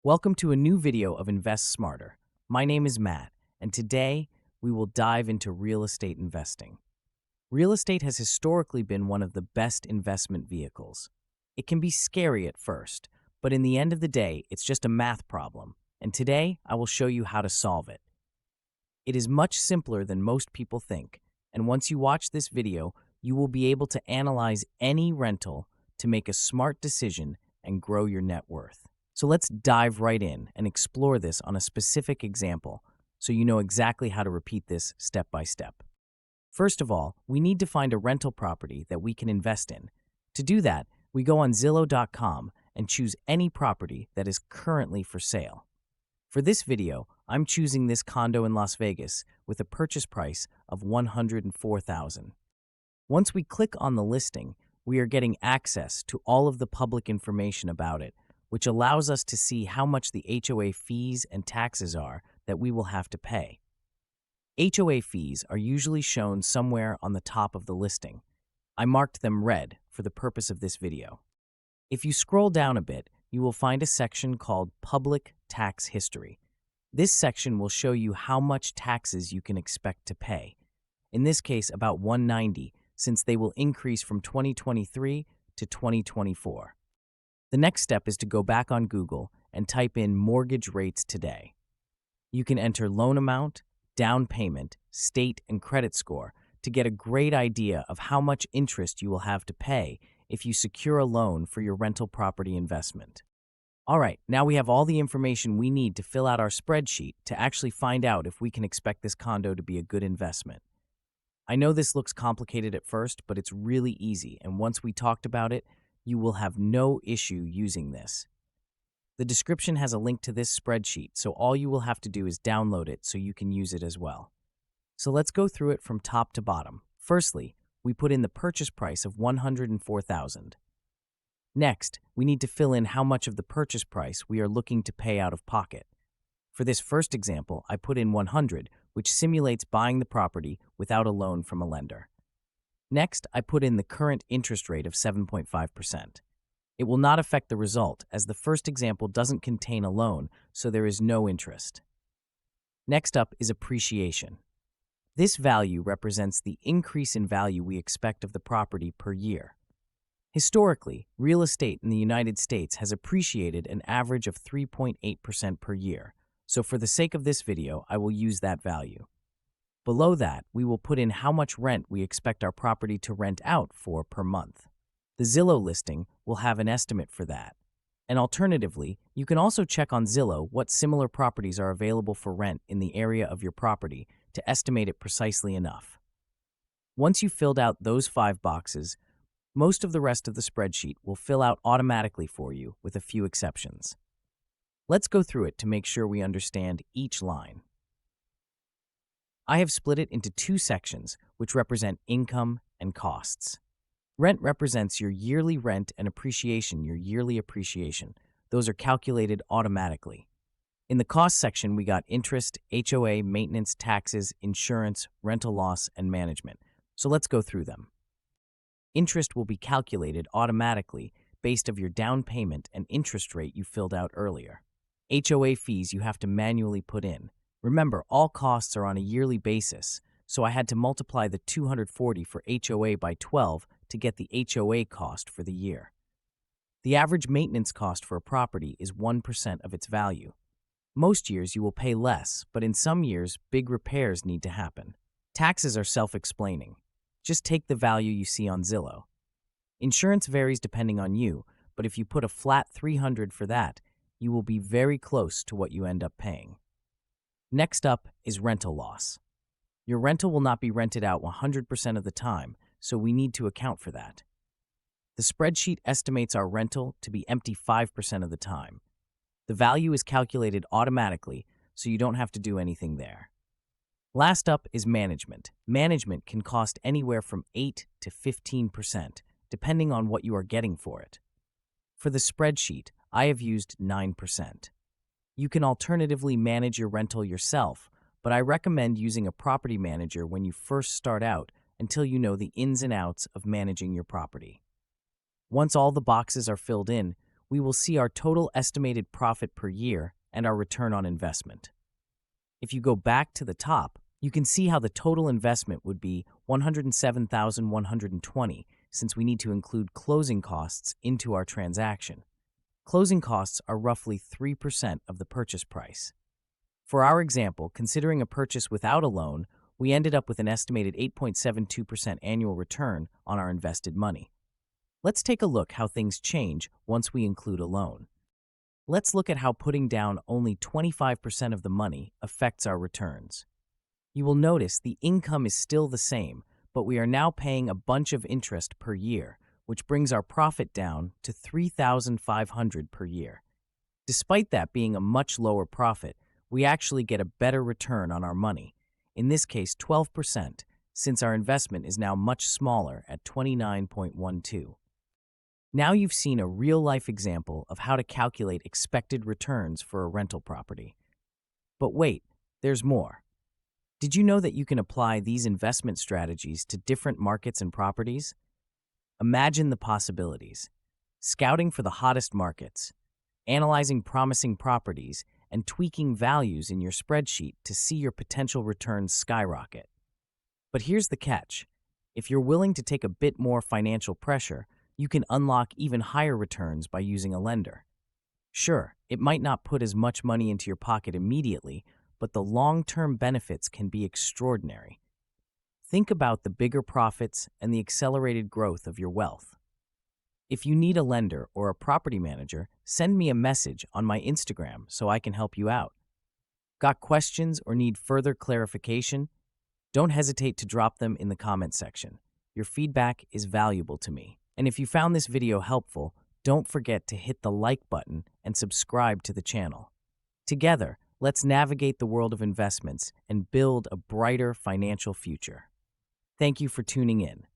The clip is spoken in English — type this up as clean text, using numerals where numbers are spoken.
Welcome to a new video of Invest Smarter. My name is Matt, and today we will dive into real estate investing. Real estate has historically been one of the best investment vehicles. It can be scary at first, but in the end of the day, it's just a math problem, and today I will show you how to solve it. It is much simpler than most people think, and once you watch this video, you will be able to analyze any rental to make a smart decision and grow your net worth. So let's dive right in and explore this on a specific example so you know exactly how to repeat this step by step. First of all, we need to find a rental property that we can invest in. To do that, we go on Zillow.com and choose any property that is currently for sale. For this video, I'm choosing this condo in Las Vegas with a purchase price of $104,000. Once we click on the listing, we are getting access to all of the public information about it, which allows us to see how much the HOA fees and taxes are that we will have to pay. HOA fees are usually shown somewhere on the top of the listing. I marked them red for the purpose of this video. If you scroll down a bit, you will find a section called Public Tax History. This section will show you how much taxes you can expect to pay. In this case, about $190, since they will increase from 2023 to 2024. The next step is to go back on Google and type in mortgage rates today. You can enter loan amount, down payment, state, and credit score to get a great idea of how much interest you will have to pay if you secure a loan for your rental property investment. All right, now we have all the information we need to fill out our spreadsheet to actually find out if we can expect this condo to be a good investment. I know this looks complicated at first, but it's really easy, and once we talked about it, you will have no issue using this. The description has a link to this spreadsheet, so all you will have to do is download it so you can use it as well. So let's go through it from top to bottom. Firstly, we put in the purchase price of $104,000. Next, we need to fill in how much of the purchase price we are looking to pay out of pocket. For this first example, I put in $100, which simulates buying the property without a loan from a lender. Next, I put in the current interest rate of 7.5%. It will not affect the result, as the first example doesn't contain a loan, so there is no interest. Next up is appreciation. This value represents the increase in value we expect of the property per year. Historically, real estate in the United States has appreciated an average of 3.8% per year, so for the sake of this video, I will use that value. Below that, we will put in how much rent we expect our property to rent out for per month. The Zillow listing will have an estimate for that. And alternatively, you can also check on Zillow what similar properties are available for rent in the area of your property to estimate it precisely enough. Once you've filled out those 5 boxes, most of the rest of the spreadsheet will fill out automatically for you with a few exceptions. Let's go through it to make sure we understand each line. I have split it into 2 sections, which represent income and costs. Rent represents your yearly rent and appreciation, your yearly appreciation. Those are calculated automatically. In the cost section, we got interest, HOA, maintenance, taxes, insurance, rental loss, and management. So let's go through them. Interest will be calculated automatically based on your down payment and interest rate you filled out earlier. HOA fees you have to manually put in. Remember, all costs are on a yearly basis, so I had to multiply the $240 for HOA by 12 to get the HOA cost for the year. The average maintenance cost for a property is 1% of its value. Most years you will pay less, but in some years, big repairs need to happen. Taxes are self-explaining. Just take the value you see on Zillow. Insurance varies depending on you, but if you put a flat $300 for that, you will be very close to what you end up paying. Next up is rental loss. Your rental will not be rented out 100% of the time, so we need to account for that. The spreadsheet estimates our rental to be empty 5% of the time. The value is calculated automatically, so you don't have to do anything there. Last up is management. Management can cost anywhere from 8 to 15%, depending on what you are getting for it. For the spreadsheet, I have used 9%. You can alternatively manage your rental yourself, but I recommend using a property manager when you first start out until you know the ins and outs of managing your property. Once all the boxes are filled in, we will see our total estimated profit per year and our return on investment. If you go back to the top, you can see how the total investment would be $107,120 since we need to include closing costs into our transaction. Closing costs are roughly 3% of the purchase price. For our example, considering a purchase without a loan, we ended up with an estimated 8.72% annual return on our invested money. Let's take a look how things change once we include a loan. Let's look at how putting down only 25% of the money affects our returns. You will notice the income is still the same, but we are now paying a bunch of interest per year, which brings our profit down to $3,500 per year. Despite that being a much lower profit, we actually get a better return on our money, in this case 12%, since our investment is now much smaller at 29.12. Now you've seen a real-life example of how to calculate expected returns for a rental property. But wait, there's more. Did you know that you can apply these investment strategies to different markets and properties? Imagine the possibilities. Scouting for the hottest markets, analyzing promising properties, and tweaking values in your spreadsheet to see your potential returns skyrocket. But here's the catch. If you're willing to take a bit more financial pressure, you can unlock even higher returns by using a lender. Sure, it might not put as much money into your pocket immediately, but the long-term benefits can be extraordinary. Think about the bigger profits and the accelerated growth of your wealth. If you need a lender or a property manager, send me a message on my Instagram so I can help you out. Got questions or need further clarification? Don't hesitate to drop them in the comment section. Your feedback is valuable to me. And if you found this video helpful, don't forget to hit the like button and subscribe to the channel. Together, let's navigate the world of investments and build a brighter financial future. Thank you for tuning in.